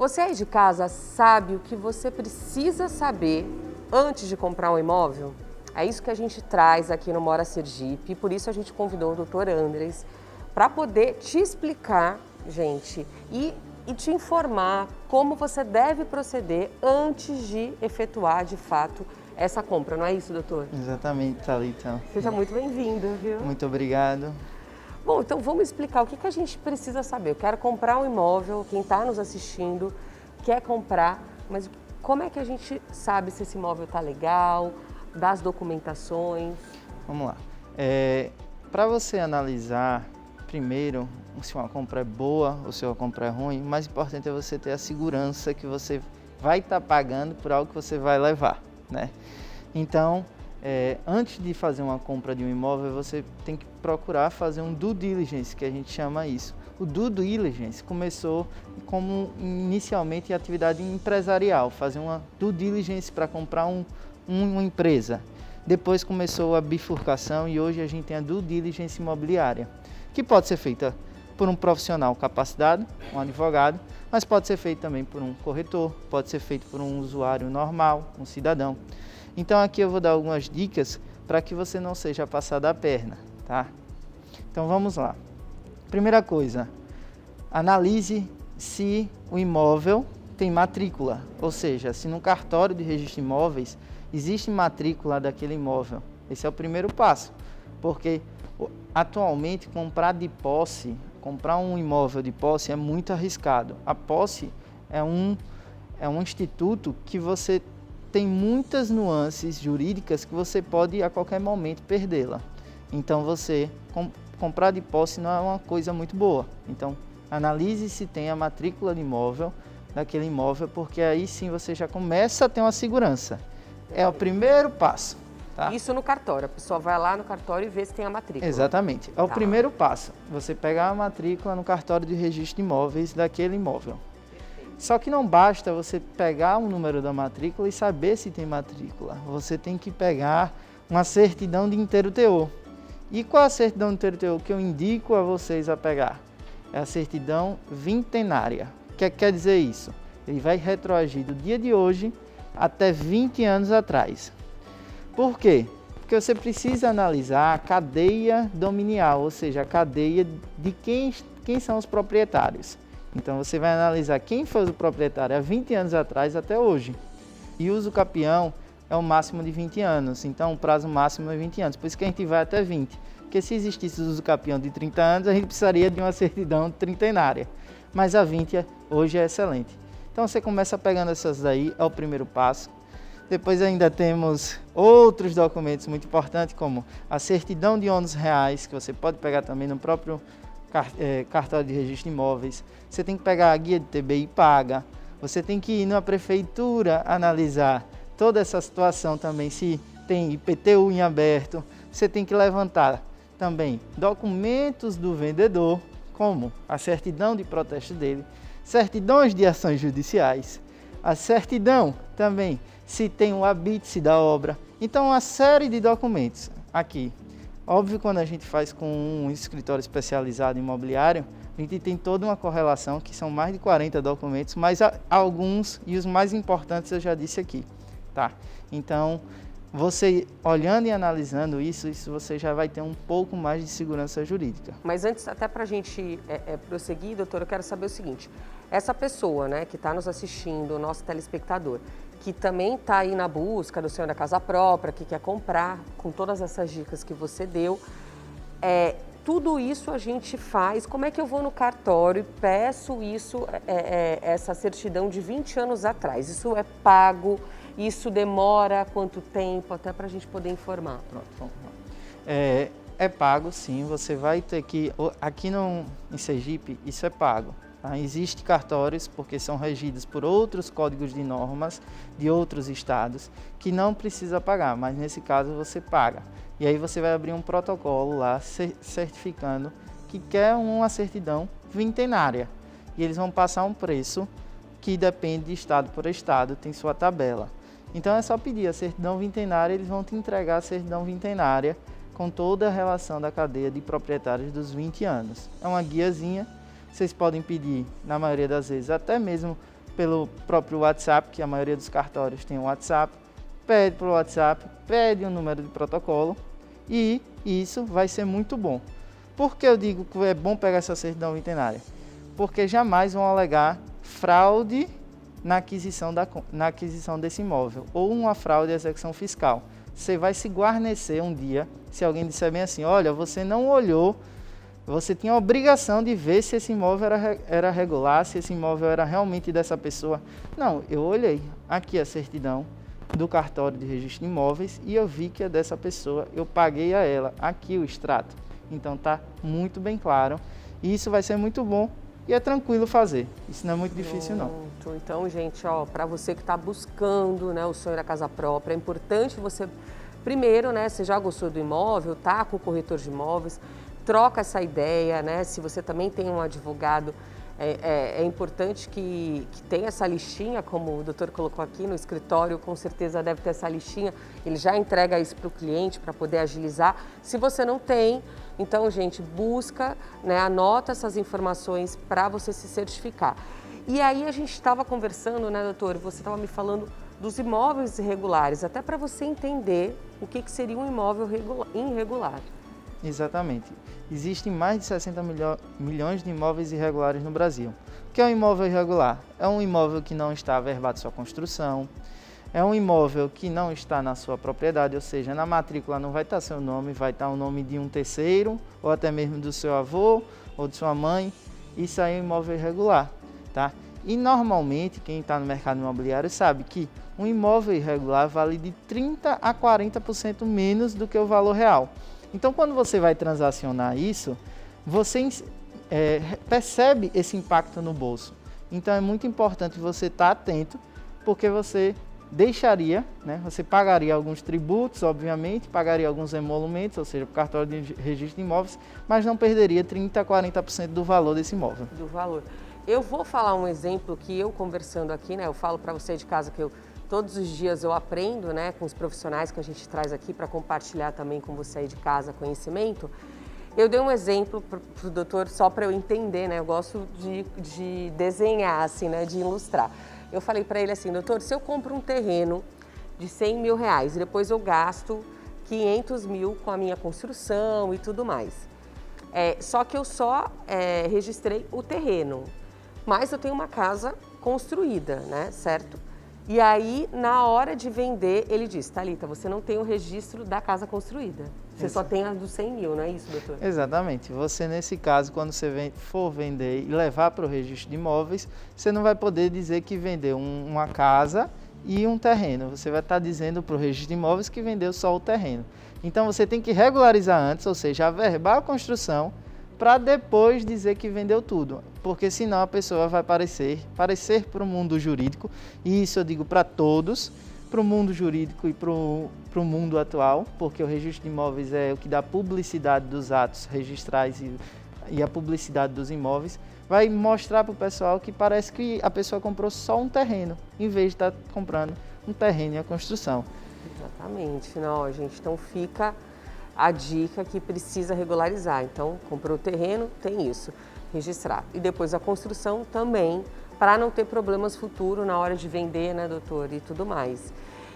Você aí de casa sabe o que você precisa saber antes de comprar um imóvel? É isso que a gente traz aqui no Mora Sergipe, e por isso a gente convidou o Dr. Andres para poder te explicar, gente, e te informar como você deve proceder antes de efetuar, de fato, essa compra. Não é isso, doutor? Exatamente, Thalita. Seja muito bem-vindo, viu? Muito obrigado. Bom, então vamos explicar o que a gente precisa saber. Eu quero comprar um imóvel, quem está nos assistindo quer comprar, mas como é que a gente sabe se esse imóvel está legal, das documentações? Vamos lá. Para você analisar, primeiro, se uma compra é boa ou se uma compra é ruim, o mais importante é você ter a segurança que você vai estar pagando por algo que você vai levar, né? Então, antes de fazer uma compra de um imóvel, você tem que procurar fazer um due diligence, que a gente chama isso. O due diligence começou como inicialmente atividade empresarial, fazer uma due diligence para comprar uma empresa. Depois começou a bifurcação e hoje a gente tem a due diligence imobiliária, que pode ser feita por um profissional capacitado, um advogado, mas pode ser feito também por um corretor, pode ser feito por um usuário normal, um cidadão. Então aqui eu vou dar algumas dicas para que você não seja passado a perna, tá? Então vamos lá. Primeira coisa, analise se o imóvel tem matrícula, ou seja, se no cartório de registro de imóveis existe matrícula daquele imóvel. Esse é o primeiro passo, porque atualmente comprar um imóvel de posse é muito arriscado. A posse é um instituto que você tem muitas nuances jurídicas que você pode a qualquer momento perdê-la. Então comprar de posse não é uma coisa muito boa. Então analise se tem a matrícula de imóvel daquele imóvel, porque aí sim você já começa a ter uma segurança. É o primeiro passo. Tá? Isso no cartório, a pessoa vai lá no cartório e vê se tem a matrícula. Exatamente, é o primeiro passo, você pegar a matrícula no cartório de registro de imóveis daquele imóvel. Só que não basta você pegar o número da matrícula e saber se tem matrícula, você tem que pegar uma certidão de inteiro teor. E qual a certidão de inteiro teor que eu indico a vocês a pegar? É a certidão vintenária. O que quer dizer isso? Ele vai retroagir do dia de hoje até 20 anos atrás. Por quê? Porque você precisa analisar a cadeia dominial, ou seja, a cadeia de quem são os proprietários. Então você vai analisar quem foi o proprietário há 20 anos atrás até hoje. E o uso capião é o máximo de 20 anos, então o prazo máximo é 20 anos, por isso que a gente vai até 20. Porque se existisse o uso capião de 30 anos, a gente precisaria de uma certidão trintenária. Mas a 20 hoje é excelente. Então você começa pegando essas daí, é o primeiro passo. Depois ainda temos outros documentos muito importantes, como a certidão de ônus reais, que você pode pegar também no próprio cartório de registro de imóveis. Você tem que pegar a guia de TBI paga. Você tem que ir na prefeitura analisar toda essa situação também, se tem IPTU em aberto. Você tem que levantar também documentos do vendedor, como a certidão de protesto dele, certidões de ações judiciais, a certidão também se tem o habite-se da obra. Então, uma série de documentos aqui. Óbvio, quando a gente faz com um escritório especializado em imobiliário, a gente tem toda uma correlação, que são mais de 40 documentos, mas alguns, e os mais importantes eu já disse aqui, tá? Então, você olhando e analisando isso você já vai ter um pouco mais de segurança jurídica. Mas antes, até para a gente prosseguir, doutor, eu quero saber o seguinte. Essa pessoa, né, que está nos assistindo, o nosso telespectador, que também está aí na busca do sonho da casa própria, que quer comprar, com todas essas dicas que você deu, tudo isso a gente faz. Como é que eu vou no cartório e peço isso, essa certidão de 20 anos atrás? Isso é pago? Isso demora quanto tempo? Até para a gente poder informar. Pronto, vamos lá. É pago, sim. Você vai ter que... Aqui em Sergipe, isso é pago. Tá? Existem cartórios, porque são regidos por outros códigos de normas de outros estados, que não precisa pagar, mas nesse caso você paga. E aí você vai abrir um protocolo lá, certificando que quer uma certidão vintenária. E eles vão passar um preço que depende de estado por estado, tem sua tabela. Então é só pedir a certidão vintenária, eles vão te entregar a certidão vintenária com toda a relação da cadeia de proprietários dos 20 anos. É uma guiazinha, vocês podem pedir, na maioria das vezes, até mesmo pelo próprio WhatsApp, que a maioria dos cartórios tem o WhatsApp, pede pelo WhatsApp, pede um número de protocolo e isso vai ser muito bom. Por que eu digo que é bom pegar essa certidão viterinária? Porque jamais vão alegar fraude na aquisição desse imóvel ou uma fraude à execução fiscal. Você vai se guarnecer um dia se alguém disser bem assim, olha, você não olhou, você tinha a obrigação de ver se esse imóvel era regular, se esse imóvel era realmente dessa pessoa. Não, eu olhei aqui a certidão do cartório de registro de imóveis e eu vi que é dessa pessoa, eu paguei a ela, aqui o extrato. Então tá muito bem claro e isso vai ser muito bom e é tranquilo fazer, isso não é muito difícil não. Então, gente, ó, para você que está buscando, né, o sonho da casa própria, é importante você, primeiro, né, você já gostou do imóvel, tá com o corretor de imóveis, troca essa ideia, né, se você também tem um advogado, é importante que tenha essa listinha, como o doutor colocou aqui no escritório, com certeza deve ter essa listinha, ele já entrega isso para o cliente para poder agilizar. Se você não tem, então, gente, busca, né, anota essas informações para você se certificar. E aí a gente estava conversando, né, doutor, você estava me falando dos imóveis irregulares, até para você entender o que seria um imóvel irregular. Exatamente. Existem mais de 60 milhões de imóveis irregulares no Brasil. O que é um imóvel irregular? É um imóvel que não está averbado sua construção, é um imóvel que não está na sua propriedade, ou seja, na matrícula não vai estar seu nome, vai estar o nome de um terceiro, ou até mesmo do seu avô, ou de sua mãe. Isso aí é um imóvel irregular, tá? E normalmente, quem está no mercado imobiliário sabe que um imóvel irregular vale de 30% a 40% menos do que o valor real. Então, quando você vai transacionar isso, você percebe esse impacto no bolso. Então, é muito importante você estar atento, porque você deixaria, né, você pagaria alguns tributos, obviamente, pagaria alguns emolumentos, ou seja, para o cartório de registro de imóveis, mas não perderia 30% a 40% do valor desse imóvel. Do valor. Eu vou falar um exemplo que eu conversando aqui, né, eu falo para você de casa que todos os dias eu aprendo, né, com os profissionais que a gente traz aqui para compartilhar também com você aí de casa conhecimento. Eu dei um exemplo para o doutor só para eu entender, né, eu gosto de desenhar, assim, né, de ilustrar. Eu falei para ele assim, doutor, se eu compro um terreno de 100 mil reais e depois eu gasto 500 mil com a minha construção e tudo mais. Só que eu só registrei o terreno, mas eu tenho uma casa construída, né, certo? E aí, na hora de vender, ele disse, Thalita, você não tem o registro da casa construída. Você só tem a dos 100 mil, não é isso, doutor? Exatamente. Você, nesse caso, quando você for vender e levar para o registro de imóveis, você não vai poder dizer que vendeu uma casa e um terreno. Você vai estar dizendo para o registro de imóveis que vendeu só o terreno. Então, você tem que regularizar antes, ou seja, averbar a construção, para depois dizer que vendeu tudo, porque senão a pessoa vai parecer para o mundo jurídico, e isso eu digo para todos, para o mundo jurídico e para o mundo atual, porque o registro de imóveis é o que dá publicidade dos atos registrais e a publicidade dos imóveis, vai mostrar para o pessoal que parece que a pessoa comprou só um terreno, em vez de estar comprando um terreno e a construção. Exatamente, não, gente, então fica a dica que precisa regularizar. Então, comprou o terreno, tem isso, registrar. E depois a construção também, para não ter problemas futuros na hora de vender, né, doutor, e tudo mais.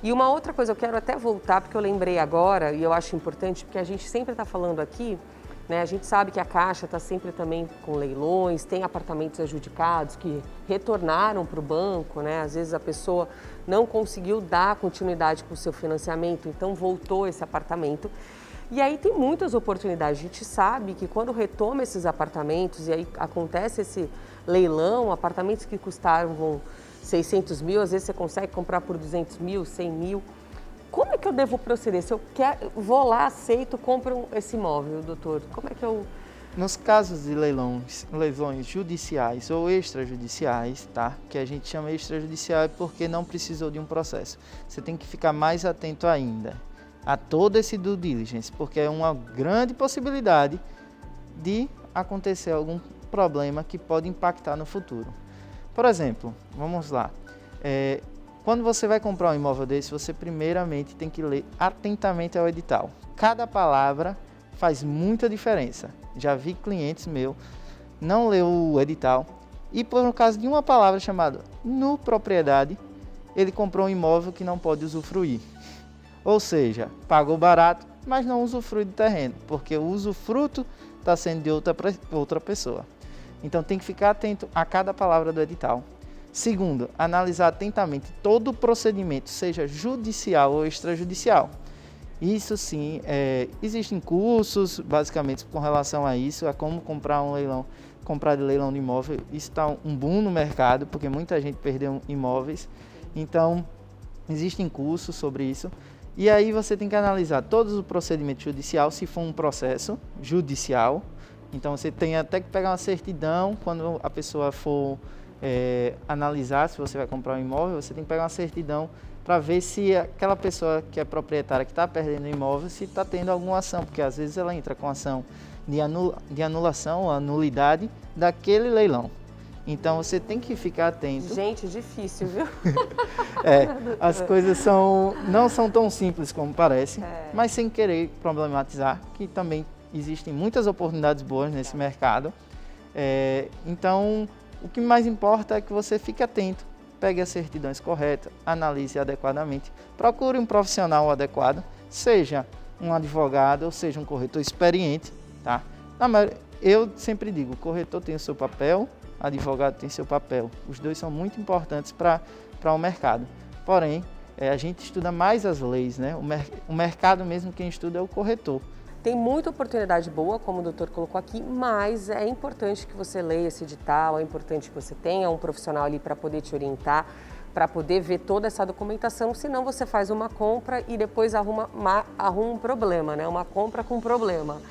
E uma outra coisa, eu quero até voltar, porque eu lembrei agora, e eu acho importante, porque a gente sempre está falando aqui, né, a gente sabe que a Caixa está sempre também com leilões, tem apartamentos adjudicados que retornaram para o banco, né, às vezes a pessoa não conseguiu dar continuidade com o seu financiamento, então voltou esse apartamento. E aí tem muitas oportunidades, a gente sabe que quando retoma esses apartamentos e aí acontece esse leilão, apartamentos que custaram 600 mil, às vezes você consegue comprar por 200 mil, 100 mil. Como é que eu devo proceder? Se eu vou lá, aceito, compro esse imóvel, doutor, como é que eu... Nos casos de leilões judiciais ou extrajudiciais, tá? Que a gente chama extrajudicial porque não precisou de um processo. Você tem que ficar mais atento ainda a todo esse due diligence, porque é uma grande possibilidade de acontecer algum problema que pode impactar no futuro. Por exemplo, vamos lá, quando você vai comprar um imóvel desse, você primeiramente tem que ler atentamente ao edital. Cada palavra faz muita diferença. Já vi clientes meus não leu o edital, E por causa de uma palavra chamada no propriedade, ele comprou um imóvel que não pode usufruir. Ou seja, pagou barato, mas não usufrui do terreno, porque o usufruto está sendo de outra pessoa. Então tem que ficar atento a cada palavra do edital. Segundo, analisar atentamente todo o procedimento, seja judicial ou extrajudicial. Isso sim, existem cursos, basicamente, com relação a isso, a como comprar de leilão de imóvel. Isso está um boom no mercado, porque muita gente perdeu imóveis. Então, existem cursos sobre isso. E aí você tem que analisar todo o procedimento judicial, se for um processo judicial. Então, você tem até que pegar uma certidão, quando a pessoa for analisar se você vai comprar um imóvel, você tem que pegar uma certidão para ver se aquela pessoa que é proprietária, que está perdendo o imóvel, se está tendo alguma ação, porque às vezes ela entra com ação de anulação ou anulidade daquele leilão. Então você tem que ficar atento. Gente, difícil, viu? As coisas não são tão simples como parece, mas sem querer problematizar, que também existem muitas oportunidades boas nesse mercado. Então, o que mais importa é que você fique atento, pegue as certidões corretas, analise adequadamente, procure um profissional adequado, seja um advogado ou seja um corretor experiente, tá? Eu sempre digo, o corretor tem o seu papel, o advogado tem seu papel. Os dois são muito importantes para o mercado. Porém, a gente estuda mais as leis, né? O mercado mesmo quem estuda é o corretor. Tem muita oportunidade boa, como o doutor colocou aqui, mas é importante que você leia esse edital, é importante que você tenha um profissional ali para poder te orientar, para poder ver toda essa documentação, senão você faz uma compra e depois arruma um problema, né? Uma compra com problema.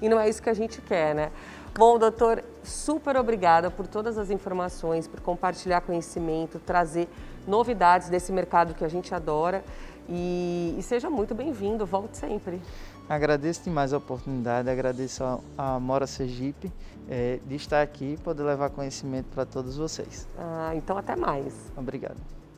E não é isso que a gente quer, né? Bom, doutor, super obrigada por todas as informações, por compartilhar conhecimento, trazer novidades desse mercado que a gente adora. E seja muito bem-vindo, volte sempre. Agradeço demais a oportunidade, agradeço a Amora Sergipe de estar aqui e poder levar conhecimento para todos vocês. Então até mais. Obrigado.